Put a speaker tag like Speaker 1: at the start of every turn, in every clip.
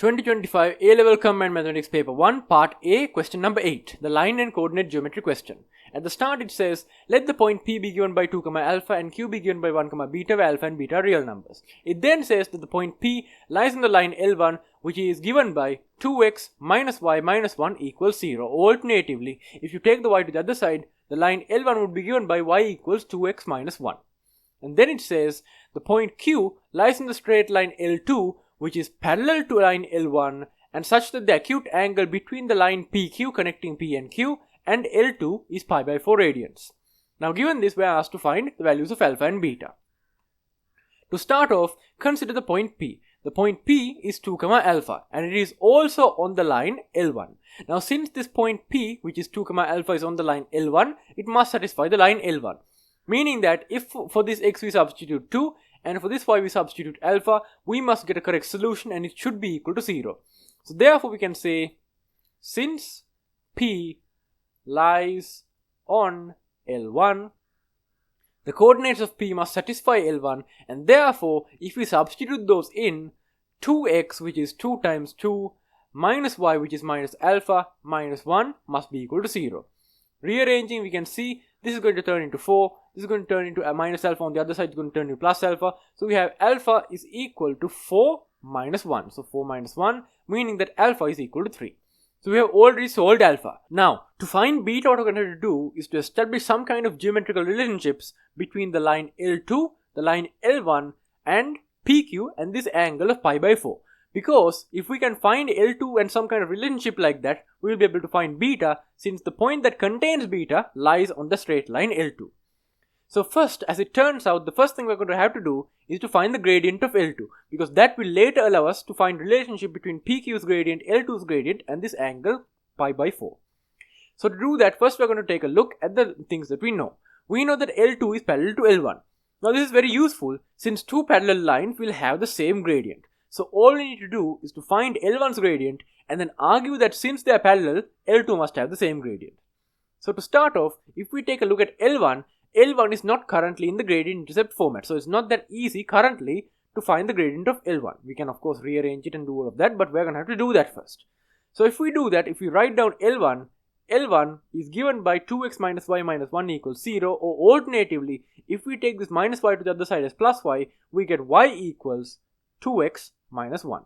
Speaker 1: 2025 A-Level Combined Mathematics Paper 1 Part A, question number 8, the line and coordinate geometry question. At the start it says, let the point P be given by 2, alpha and Q be given by 1, beta, where alpha and beta are real numbers. It then says that the point P lies on the line L1, which is given by 2x minus y minus 1 equals 0. Alternatively, if you take the y to the other side, the line L1 would be given by y equals 2x minus 1. And then it says, the point Q lies in the straight line L2, which is parallel to line L1 and such that the acute angle between the line PQ connecting P and Q and L2 is pi by 4 radians. Now given this, we are asked to find the values of alpha and beta. To start off, consider the point P. The point P is 2, alpha and it is also on the line L1. Now since this point P, which is 2, alpha, is on the line L1, it must satisfy the line L1. Meaning that if for this x we substitute 2 and for this y we substitute alpha, we must get a correct solution and it should be equal to 0. So therefore we can say, since P lies on L1, the coordinates of P must satisfy L1, and therefore if we substitute those in, 2x, which is 2 times 2, minus y, which is minus alpha, minus 1 must be equal to 0. Rearranging, we can see this is going to turn into 4, this is going to turn into a minus alpha, on the other side is going to turn into plus alpha. So we have alpha is equal to 4 minus 1. So 4 minus 1, meaning that alpha is equal to 3. So we have already solved alpha. Now, to find beta, what we're going to do is to establish some kind of geometrical relationships between the line L2, the line L1 and PQ and this angle of pi by 4. Because if we can find L2 and some kind of relationship like that, we will be able to find beta, since the point that contains beta lies on the straight line L2. So first, as it turns out, the first thing we're going to have to do is to find the gradient of L2, because that will later allow us to find relationship between PQ's gradient, L2's gradient and this angle pi by 4. So to do that, first we're going to take a look at the things that we know. We know that L2 is parallel to L1. Now this is very useful, since two parallel lines will have the same gradient. So all we need to do is to find L1's gradient and then argue that since they are parallel, L2 must have the same gradient. So to start off, if we take a look at L1, L1 is not currently in the gradient intercept format. So it's not that easy currently to find the gradient of L1. We can of course rearrange it and do all of that, but we're going to have to do that first. So if we do that, if we write down L1, L1 is given by 2x minus y minus 1 equals 0, or alternatively, if we take this minus y to the other side as plus y, we get y equals 2x minus 1.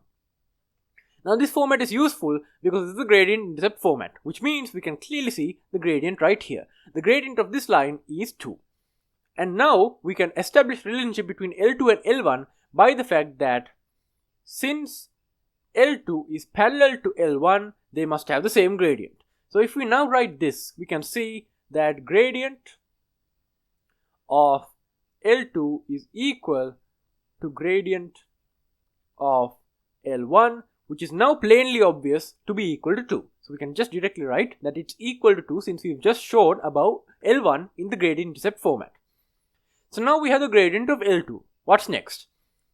Speaker 1: Now this format is useful because this is the gradient intercept format, which means we can clearly see the gradient right here. The gradient of this line is 2. And now we can establish relationship between L2 and L1 by the fact that since L2 is parallel to L1, they must have the same gradient. So if we now write this, we can see that gradient of L2 is equal to gradient of L1, which is now plainly obvious to be equal to 2. So we can just directly write that it's equal to 2 since we've just showed about L1 in the gradient intercept format. So now we have the gradient of L2. What's next?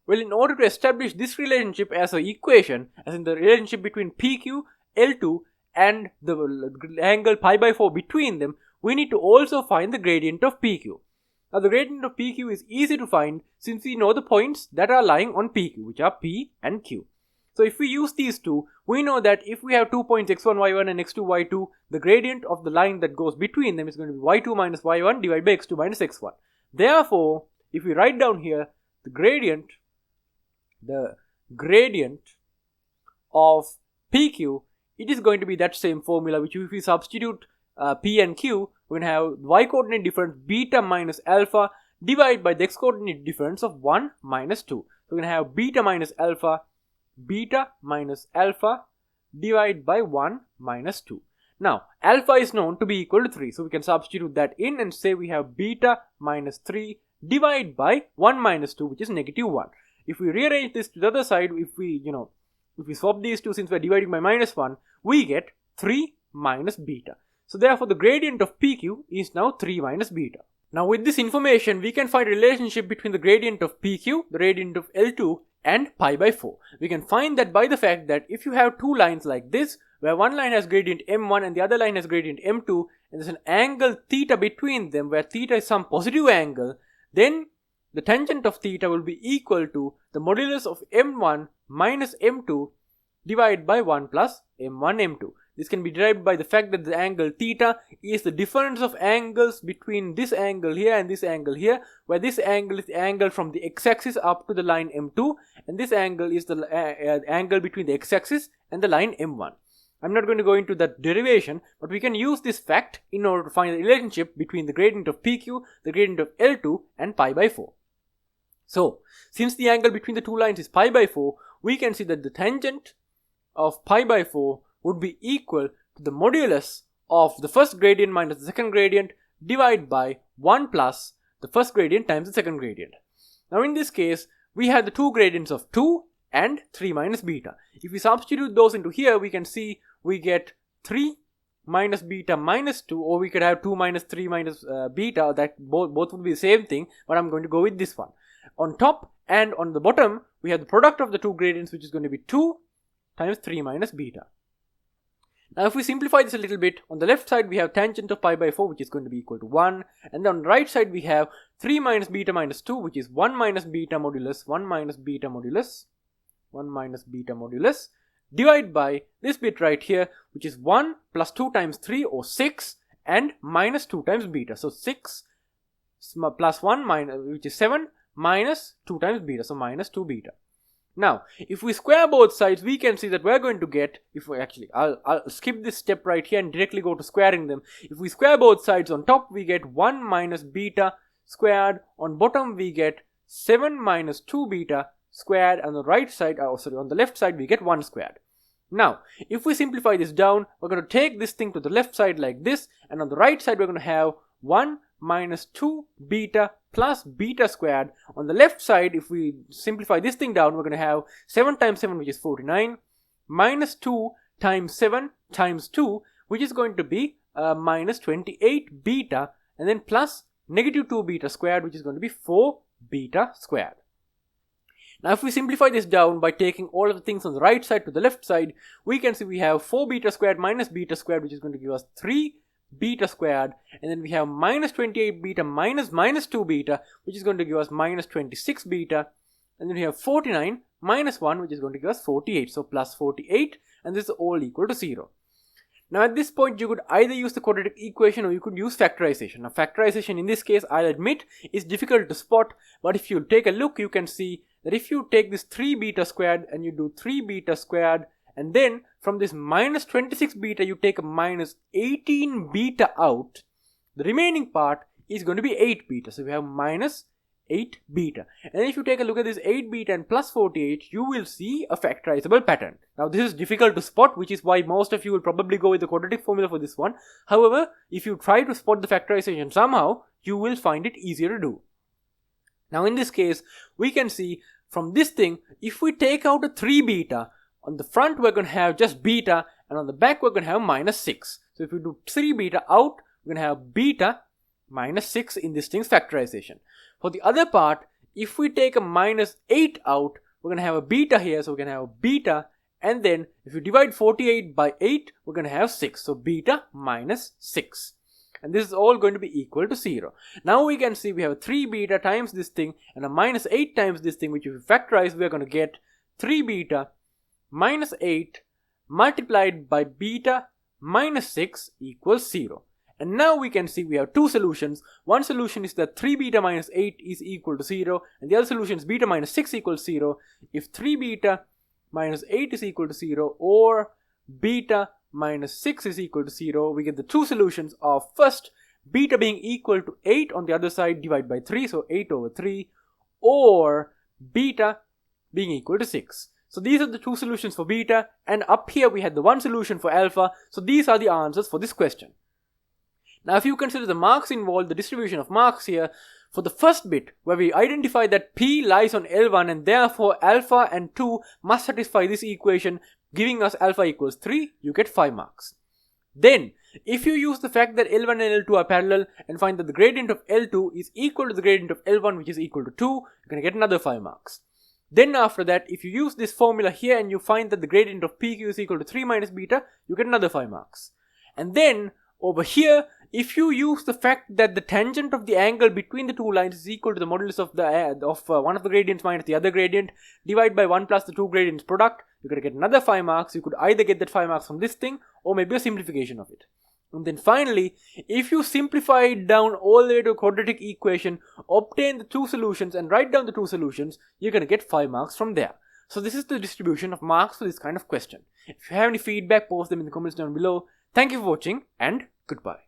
Speaker 1: Well, in order to establish this relationship as an equation, as in the relationship between PQ, L2 and the angle pi by 4 between them, we need to also find the gradient of PQ. Now the gradient of PQ is easy to find since we know the points that are lying on PQ, which are P and Q. So if we use these two, we know that if we have 2 points x1, y1 and x2, y2, the gradient of the line that goes between them is going to be y2 minus y1 divided by x2 minus x1. Therefore, if we write down here the gradient of PQ, it is going to be that same formula, which if we substitute P and Q, we're going to have y coordinate difference beta minus alpha divided by the x coordinate difference of 1 minus 2. So we're going to have beta minus alpha divided by 1 minus 2. Now alpha is known to be equal to 3, so we can substitute that in and say we have beta minus 3 divided by 1 minus 2, which is negative 1. If we rearrange this to the other side, if we swap these two, since we're dividing by minus 1, we get 3 minus beta. So therefore the gradient of PQ is now 3 minus beta. Now with this information, we can find a relationship between the gradient of PQ, the gradient of L2 and pi by 4. We can find that by the fact that if you have two lines like this, where one line has gradient m1 and the other line has gradient m2, and there's an angle theta between them where theta is some positive angle, then the tangent of theta will be equal to the modulus of m1 minus m2 divided by 1 plus m1 m2. This can be derived by the fact that the angle theta is the difference of angles between this angle here and this angle here, where this angle is the angle from the x-axis up to the line m2, and this angle is the angle between the x-axis and the line m1. I'm not going to go into that derivation, but we can use this fact in order to find the relationship between the gradient of PQ, the gradient of L2, and pi by 4. So, since the angle between the two lines is pi by 4, we can see that the tangent of pi by 4 would be equal to the modulus of the first gradient minus the second gradient divided by 1 plus the first gradient times the second gradient. Now in this case, we have the two gradients of 2 and 3 minus beta. If we substitute those into here, we can see we get 3 minus beta minus 2, or we could have 2 minus 3 minus beta. That both would be the same thing, but I'm going to go with this one. On top and on the bottom, we have the product of the two gradients, which is going to be 2 times 3 minus beta. Now if we simplify this a little bit, on the left side we have tangent of pi by 4, which is going to be equal to 1, and then on the right side we have 3 minus beta minus 2, which is 1 minus beta modulus, 1 minus beta modulus, 1 minus beta modulus, divided by this bit right here, which is 1 plus 2 times 3, or 6, and minus 2 times beta. So 6 plus 1 minus, which is 7, minus 2 times beta, so minus 2 beta. Now, if we square both sides, we can see that we're going to get, if we actually, I'll skip this step right here and directly go to squaring them. If we square both sides, on top we get 1 minus beta squared, on bottom we get 7 minus 2 beta squared, and on the right side, on the left side we get 1 squared. Now, if we simplify this down, we're going to take this thing to the left side like this, and on the right side we're going to have 1 minus 2 beta plus beta squared. On the left side, if we simplify this thing down, we're going to have 7 times 7, which is 49, minus 2 times 7 times 2, which is going to be minus 28 beta, and then plus negative 2 beta squared, which is going to be 4 beta squared. Now if we simplify this down by taking all of the things on the right side to the left side, we can see we have 4 beta squared minus beta squared, which is going to give us 3 beta squared, and then we have minus 28 beta minus 2 beta, which is going to give us minus 26 beta, and then we have 49 minus 1, which is going to give us 48, so plus 48, and this is all equal to 0. Now at this point you could either use the quadratic equation or you could use factorization. Now factorization in this case, I'll admit, is difficult to spot, but if you take a look, you can see that if you take this 3 beta squared and you do 3 beta squared, and then from this minus 26 beta you take a minus 18 beta out, the remaining part is going to be 8 beta. So we have minus 8 beta. And then if you take a look at this 8 beta and plus 48, you will see a factorizable pattern. Now this is difficult to spot, which is why most of you will probably go with the quadratic formula for this one. However, if you try to spot the factorization somehow, you will find it easier to do. Now in this case, we can see from this thing, if we take out a 3 beta, on the front we're going to have just beta, and on the back we're going to have minus 6. So if we do 3 beta out, we're going to have beta minus 6 in this thing's factorization. For the other part, if we take a minus 8 out, we're going to have a beta here, so we're going to have a beta, and then if you divide 48 by 8, we're going to have 6. So beta minus 6. And this is all going to be equal to 0. Now we can see we have a 3 beta times this thing and a minus 8 times this thing, which if we factorize, we are going to get 3 beta minus 8 multiplied by beta minus 6 equals 0. And now we can see we have two solutions. One solution is that 3 beta minus 8 is equal to 0, and the other solution is beta minus 6 equals 0. If 3 beta minus 8 is equal to 0 or beta minus 6 is equal to 0, we get the two solutions of first beta being equal to 8 on the other side divided by 3, so 8 over 3, or beta being equal to 6. So these are the two solutions for beta, and up here we had the one solution for alpha. So these are the answers for this question. Now if you consider the marks involved, the distribution of marks here, for the first bit where we identify that P lies on L1 and therefore alpha and 2 must satisfy this equation, giving us alpha equals 3, you get 5 marks. Then if you use the fact that L1 and L2 are parallel and find that the gradient of L2 is equal to the gradient of L1, which is equal to 2, you're going to get another 5 marks. Then after that, if you use this formula here and you find that the gradient of PQ is equal to 3 minus beta, you get another 5 marks. And then over here, if you use the fact that the tangent of the angle between the two lines is equal to the modulus of one of the gradients minus the other gradient, divide by 1 plus the two gradients product, you're going to get another 5 marks. You could either get that 5 marks from this thing or maybe a simplification of it. And then finally, if you simplify it down all the way to a quadratic equation, obtain the two solutions and write down the two solutions, you're going to get 5 marks from there. So this is the distribution of marks for this kind of question. If you have any feedback, post them in the comments down below. Thank you for watching and goodbye.